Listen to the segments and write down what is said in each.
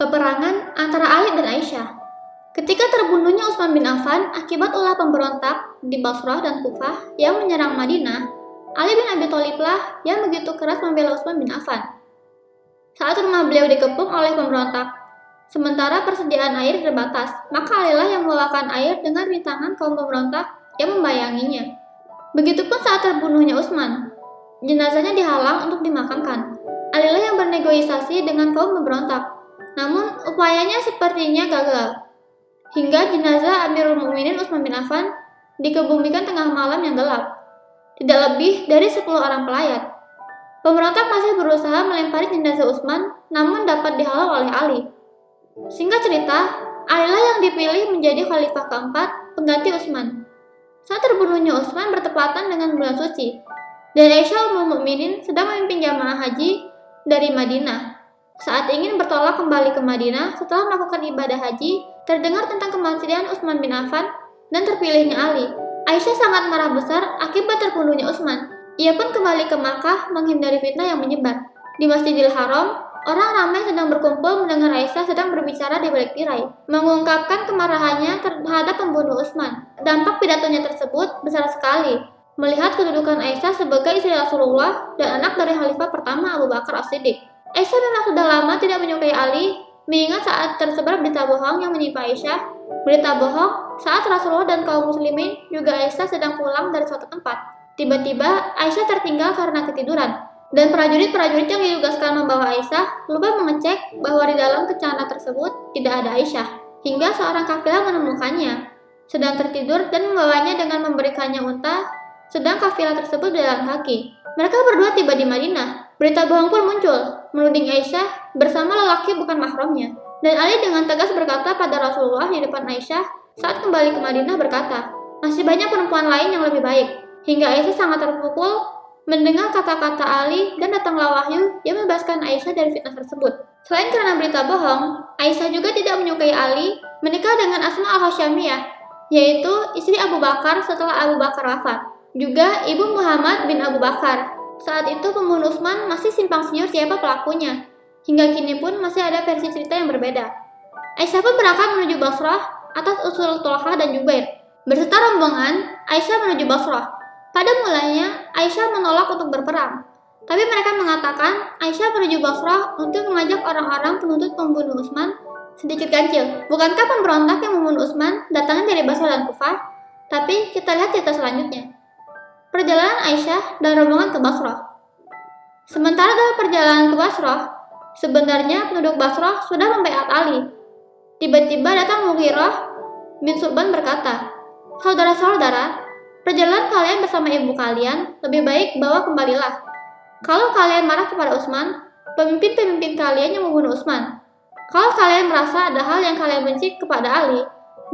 Peperangan antara Ali dan Aisyah. Ketika terbunuhnya Utsman bin Affan akibat ulah pemberontak di Basrah dan Kufah yang menyerang Madinah, Ali bin Abi Thaliblah yang begitu keras membela Utsman bin Affan. Saat rumah beliau dikepung oleh pemberontak, sementara persediaan air terbatas, maka Alilah yang membawakan air dengan rintangan kaum pemberontak yang membayanginya. Begitupun saat terbunuhnya Utsman, jenazahnya dihalang untuk dimakamkan. Alilah yang bernegosiasi dengan kaum pemberontak. Namun, upayanya sepertinya gagal, hingga jenazah Amirul Mukminin Utsman bin Affan dikebumikan tengah malam yang gelap. Tidak lebih dari 10 orang pelayat. Pemberontak masih berusaha melempari jenazah Utsman, namun dapat dihalau oleh Ali. Singkat cerita, Alilah yang dipilih menjadi khalifah keempat pengganti Utsman. Saat terbunuhnya Utsman bertepatan dengan bulan suci, dan Aisyah Ummul Mukminin sedang memimpin jamaah haji dari Madinah. Saat ingin bertolak kembali ke Madinah setelah melakukan ibadah haji, terdengar tentang kematian Utsman bin Affan dan terpilihnya Ali. Aisyah sangat marah besar akibat terbunuhnya Utsman. Ia pun kembali ke Makkah menghindari fitnah yang menyebar. Di Masjidil Haram, orang ramai sedang berkumpul mendengar Aisyah sedang berbicara di balik tirai, mengungkapkan kemarahannya terhadap pembunuh Utsman. Dampak pidatonya tersebut besar sekali, melihat kedudukan Aisyah sebagai istri Rasulullah dan anak dari khalifah pertama Abu Bakar As-Siddiq. Aisyah memang sudah lama tidak menyukai Ali, mengingat saat tersebar berita bohong yang menimpa Aisyah. Berita bohong saat Rasulullah dan kaum muslimin juga Aisyah sedang pulang dari suatu tempat. Tiba-tiba Aisyah tertinggal karena ketiduran, dan prajurit-prajurit yang ditugaskan membawa Aisyah lupa mengecek bahwa di dalam kencana tersebut tidak ada Aisyah, hingga seorang kafilah menemukannya sedang tertidur dan membawanya dengan memberikannya unta, sedang kafilah tersebut berjalan kaki. Mereka berdua tiba di Madinah. Berita bohong pun muncul, menuding Aisyah bersama lelaki bukan mahramnya. Dan Ali dengan tegas berkata pada Rasulullah di depan Aisyah saat kembali ke Madinah berkata, masih banyak perempuan lain yang lebih baik. Hingga Aisyah sangat terpukul mendengar kata-kata Ali dan datanglah wahyu yang membebaskan Aisyah dari fitnah tersebut. Selain karena berita bohong, Aisyah juga tidak menyukai Ali menikah dengan Asma al-Hasyamiyah, yaitu istri Abu Bakar setelah Abu Bakar wafat, juga ibu Muhammad bin Abu Bakar. Saat itu pembunuh Utsman masih simpang siur siapa pelakunya. Hingga kini pun masih ada versi cerita yang berbeda. Aisyah pun berangkat menuju Basrah atas usul Tolha dan Jubair. Berserta rombongan, Aisyah menuju Basrah. Pada mulanya, Aisyah menolak untuk berperang. Tapi mereka mengatakan Aisyah menuju Basrah untuk mengajak orang-orang penuntut pembunuh Utsman sedikit ganjil. Bukankah pemberontak yang membunuh Utsman datangnya dari Basrah dan Kufah? Tapi kita lihat cerita selanjutnya. Perjalanan Aisyah dan rombongan ke Basrah. Sementara dalam perjalanan ke Basrah, sebenarnya penduduk Basrah sudah membaiat Ali. Tiba-tiba datang Mughirah bin Syu'ban berkata, saudara-saudara, perjalanan kalian bersama ibu kalian lebih baik bawa kembalilah. Kalau kalian marah kepada Utsman, pemimpin-pemimpin kalian yang membunuh Utsman. Kalau kalian merasa ada hal yang kalian benci kepada Ali,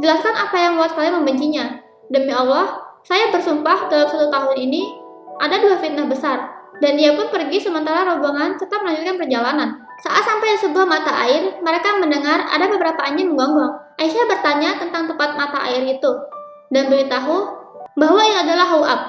jelaskan apa yang membuat kalian membencinya. Demi Allah, saya bersumpah dalam 1 tahun ini ada 2 fitnah besar. Dan dia pun pergi sementara rombongan tetap melanjutkan perjalanan. Saat sampai di sebuah mata air, mereka mendengar ada beberapa anjing menggonggong. Aisyah bertanya tentang tempat mata air itu dan beritahu bahwa ini adalah Hau'ab.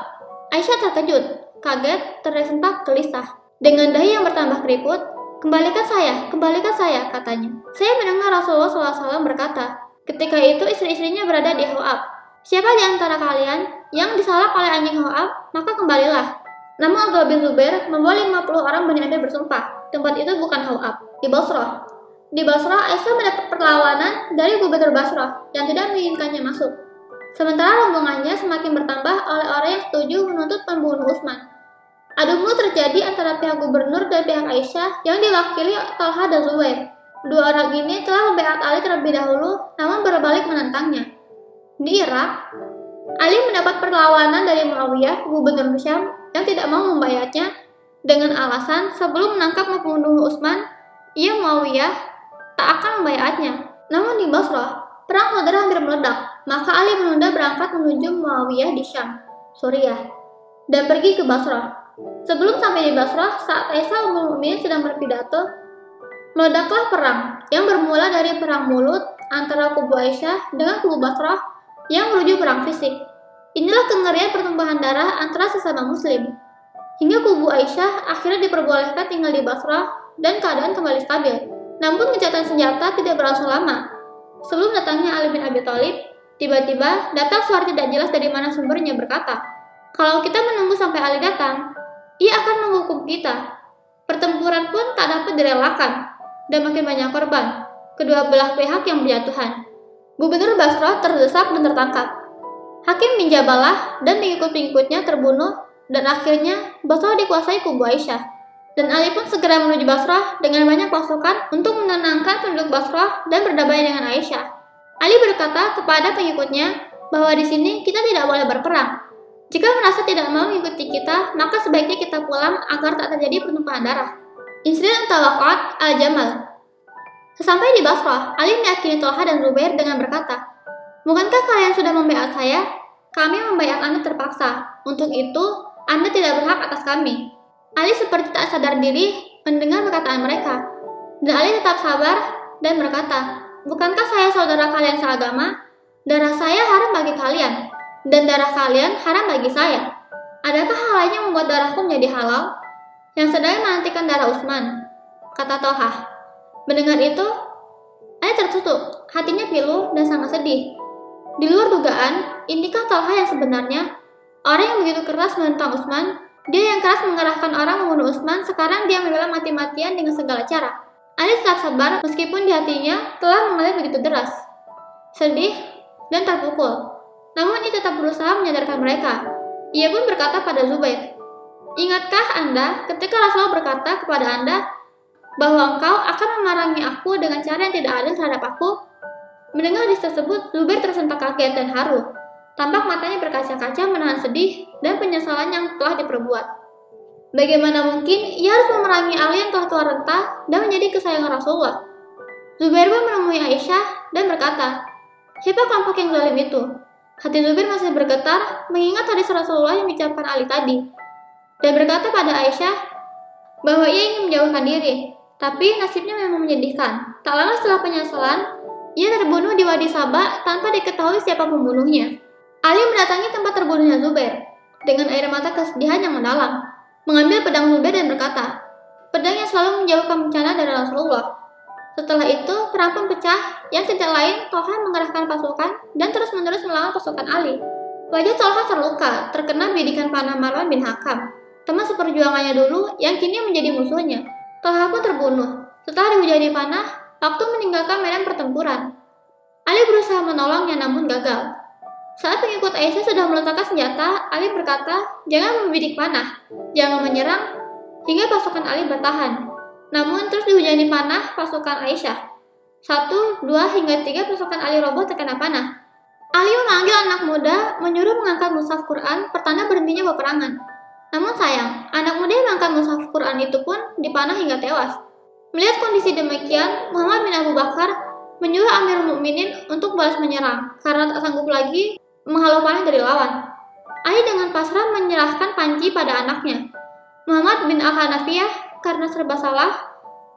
Aisyah terkejut, kaget, tersentak gelisah. Dengan dahi yang bertambah keriput, kembalikan saya, katanya. Saya mendengar Rasulullah SAW berkata, ketika itu istri-istrinya berada di Hau'ab. Siapa di antara kalian yang disalak oleh anjing Hau'ab, maka kembalilah. Namun Abdullah bin Zubair membawa 50 orang Bani Amir bersumpah, tempat itu bukan Hau'ab, di Basrah. Di Basrah, Aisyah mendapat perlawanan dari gubernur Basrah yang tidak menginginkannya masuk. Sementara rombongannya semakin bertambah oleh orang yang setuju menuntut pembunuh Utsman. Adu mulut terjadi antara pihak gubernur dan pihak Aisyah yang diwakili Tolha dan Zubair. 2 orang ini telah membaiat Ali terlebih dahulu, namun berbalik menentangnya. Di Irak, Ali mendapat perlawanan dari Muawiyah, gubernur Syam, yang tidak mau membaiatnya dengan alasan sebelum menangkap membunuh Utsman, ia Muawiyah tak akan membaiatnya. Namun di Basrah, perang saudara hampir meledak, maka Ali menunda berangkat menuju Muawiyah di Syam, Suriah, dan pergi ke Basrah. Sebelum sampai di Basrah, saat Aisyah Ummul Mukminin sedang berpidato, meledaklah perang yang bermula dari perang mulut antara kubu Aisyah dengan kubu Basrah yang menuju perang fisik. Inilah kengerian pertumpahan darah antara sesama muslim. Hingga kubu Aisyah akhirnya diperbolehkan tinggal di Basrah dan keadaan kembali stabil. Namun gencatan senjata tidak berlangsung lama. Sebelum datangnya Ali bin Abi Thalib, tiba-tiba datang suara tidak jelas dari mana sumbernya berkata, "Kalau kita menunggu sampai Ali datang, ia akan menghukum kita." Pertempuran pun tak dapat direlakan, dan makin banyak korban, kedua belah pihak yang berjatuhan. Gubernur Basrah terdesak dan tertangkap. Hakim bin Jabalah dan pengikut-pengikutnya terbunuh, dan akhirnya Basrah dikuasai kubu Aisyah. Dan Ali pun segera menuju Basrah dengan banyak pasukan untuk menenangkan penduduk Basrah dan berdamai dengan Aisyah. Ali berkata kepada pengikutnya bahwa di sini kita tidak boleh berperang. Jika merasa tidak mau mengikuti kita, maka sebaiknya kita pulang agar tak terjadi pertumpahan darah. Insiden Tawaqat al-Jamal. Sesampai di Basrah, Ali meyakini Tolha dan Zubair dengan berkata, "Bukankah kalian sudah membaiat saya? Kami membaiat Anda terpaksa. Untuk itu, Anda tidak berhak atas kami." Ali seperti tak sadar diri mendengar perkataan mereka. Dan Ali tetap sabar dan berkata, "Bukankah saya saudara kalian seagama? Darah saya haram bagi kalian, dan darah kalian haram bagi saya. Adakah hal lain yang membuat darahku menjadi halal?" Yang sedang menantikan darah Utsman, kata Tolha. Mendengar itu, Ali tertutup, hatinya pilu dan sangat sedih. Di luar dugaan, inikah Tolha yang sebenarnya? Orang yang begitu keras menentang Utsman, dia yang keras mengerahkan orang membunuh Utsman, sekarang dia membela mati-matian dengan segala cara. Ali tetap sabar meskipun di hatinya telah mengalir begitu deras, sedih, dan terpukul. Namun ia tetap berusaha menyadarkan mereka. Ia pun berkata pada Zubair, "Ingatkah Anda ketika Rasulullah berkata kepada Anda bahwa engkau akan memerangi aku dengan cara yang tidak adil terhadap aku?" Mendengar hadis tersebut, Zubair tersentak kaget dan haru. Tampak matanya berkaca-kaca menahan sedih dan penyesalan yang telah diperbuat. Bagaimana mungkin ia harus memerangi Ali yang telah tua renta dan menjadi kesayangan Rasulullah? Zubair pun menemui Aisyah dan berkata, "Siapa kelompok yang zalim itu?" Hati Zubair masih bergetar mengingat hadis Rasulullah yang diucapkan Ali tadi, dan berkata pada Aisyah bahwa ia ingin menjauhkan diri, tapi nasibnya memang menyedihkan. Tak lama setelah penyesalan, ia terbunuh di Wadi Saba tanpa diketahui siapa pembunuhnya. Ali mendatangi tempat terbunuhnya Zubair dengan air mata kesedihan yang mendalam, mengambil pedang Zubair dan berkata, "Pedang yang selalu menjauhkan bencana dari Rasulullah." Setelah itu, perang pun pecah, yang tidak lain Tolha mengerahkan pasukan dan terus-menerus melawan pasukan Ali. Wajah Tolha terluka, terkena bidikan panah Marwan bin Hakam, teman seperjuangannya dulu yang kini menjadi musuhnya. Tolha pun terbunuh. Setelah dihujani panah, waktu meninggalkan medan pertempuran. Ali berusaha menolongnya namun gagal. Saat pengikut Aisyah sudah meletakkan senjata, Ali berkata, "Jangan membidik panah, jangan menyerang," hingga pasukan Ali bertahan. Namun terus dihujani panah pasukan Aisyah. 1, 2, hingga 3 pasukan Ali roboh terkena panah. Ali memanggil anak muda, menyuruh mengangkat mushaf Quran pertanda berhentinya peperangan. Namun sayang, anak muda yang mengangkat mushaf Quran itu pun dipanah hingga tewas. Melihat kondisi demikian, Muhammad bin Abu Bakar menyuruh Amirul Mukminin untuk balas menyerang karena tak sanggup lagi menghalau panah dari lawan. Ali dengan pasrah menyerahkan panci pada anaknya. Muhammad bin Al-Hanafiyah karena serba salah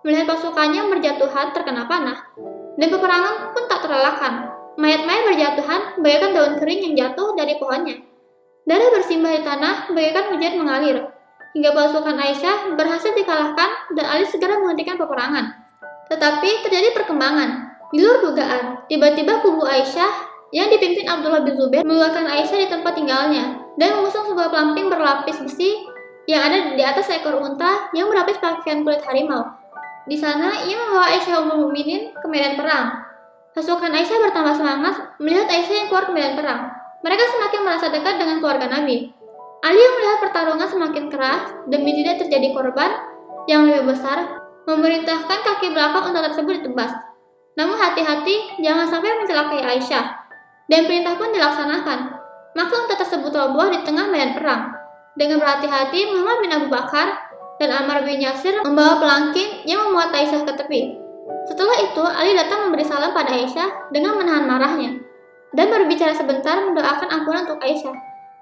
melihat pasukannya berjatuhan terkena panah, dan peperangan pun tak terelakkan. Mayat-mayat berjatuhan bagaikan daun kering yang jatuh dari pohonnya. Darah bersimbah di tanah bagaikan hujan mengalir, hingga pasukan Aisyah berhasil dikalahkan dan Ali segera menghentikan peperangan. Tetapi terjadi perkembangan. Di luar dugaan, tiba-tiba kubu Aisyah yang dipimpin Abdullah bin Zubair mengeluarkan Aisyah di tempat tinggalnya dan mengusung sebuah pelamping berlapis besi yang ada di atas seekor unta yang berlapis pakaian kulit harimau. Di sana, ia membawa Aisyah Ummul Mukminin ke medan perang. Pasukan Aisyah bertambah semangat melihat Aisyah yang keluar ke medan perang. Mereka semakin merasa dekat dengan keluarga Nabi. Ali yang melihat pertarungan semakin keras demi tidak terjadi korban yang lebih besar, memerintahkan kaki belakang unta tersebut ditebas. Namun hati-hati, jangan sampai mencelakai Aisyah. Dan perintah pun dilaksanakan. Maka unta tersebut roboh di tengah medan perang. Dengan berhati-hati, Muhammad bin Abu Bakar dan Ammar bin Yasir membawa pelangkin yang memuat Aisyah ke tepi. Setelah itu, Ali datang memberi salam pada Aisyah dengan menahan marahnya dan berbicara sebentar mendoakan ampunan untuk Aisyah.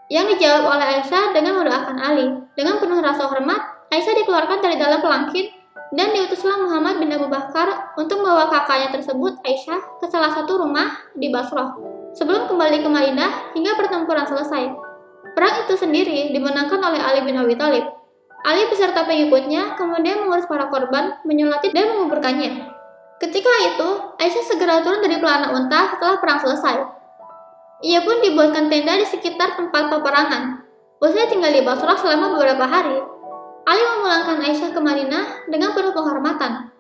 Yang dijawab oleh Aisyah dengan mendoakan Ali. Dengan penuh rasa hormat, Aisyah dikeluarkan dari dalam pelangkin dan diutuslah Muhammad bin Abu Bakar untuk membawa kakaknya tersebut, Aisyah, ke salah satu rumah di Basrah sebelum kembali ke Madinah hingga pertempuran selesai. Perang itu sendiri dimenangkan oleh Ali bin Abi Thalib. Ali beserta pengikutnya kemudian mengurus para korban, menyolati dan menguburkannya. Ketika itu, Aisyah segera turun dari pelana unta setelah perang selesai. Ia pun dibuatkan tenda di sekitar tempat peperangan. Usai tinggal di Basrah selama beberapa hari, Ali memulangkan Aisyah ke Madinah dengan penuh penghormatan.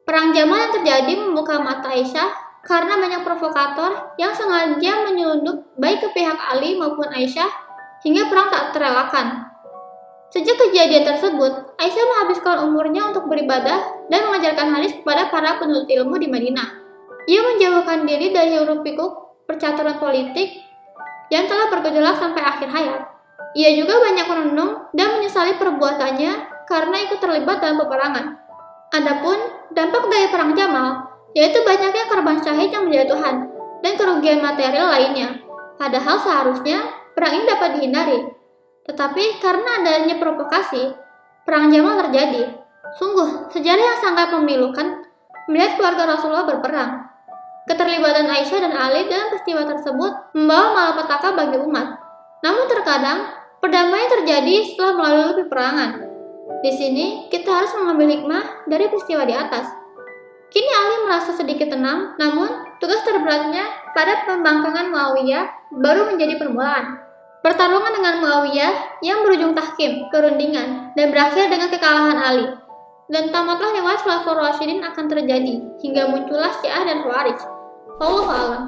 Perang Jamal yang terjadi membuka mata Aisyah karena banyak provokator yang sengaja menyelundup baik ke pihak Ali maupun Aisyah hingga perang tak terelakkan. Sejak kejadian tersebut, Aisyah menghabiskan umurnya untuk beribadah dan mengajarkan hadis kepada para penuntut ilmu di Madinah. Ia menjauhkan diri dari hiruk-pikuk percaturan politik yang telah bergejolak sampai akhir hayat. Ia juga banyak merenung dan menyesali perbuatannya karena ikut terlibat dalam peperangan. Adapun dampak dari perang Jamal, yaitu banyaknya korban syahid yang menjatuhan dan kerugian material lainnya. Padahal seharusnya perang ini dapat dihindari. Tetapi karena adanya provokasi, perang Jamal terjadi. Sungguh, sejarah yang sangat memilukan melihat keluarga Rasulullah berperang. Keterlibatan Aisyah dan Ali dalam peristiwa tersebut membawa malapetaka bagi umat. Namun terkadang, perdamaian terjadi setelah melalui peperangan. Di sini, kita harus mengambil hikmah dari peristiwa di atas. Kini Ali merasa sedikit tenang, namun tugas terberatnya pada pembangkangan Muawiyah baru menjadi permulaan. Pertarungan dengan Muawiyah yang berujung tahkim, perundingan, dan berakhir dengan kekalahan Ali. Dan tamatlah lewat Khulafaur Rasyidin akan terjadi, hingga muncullah Syiah dan Khawarij. Wallahu a'lam.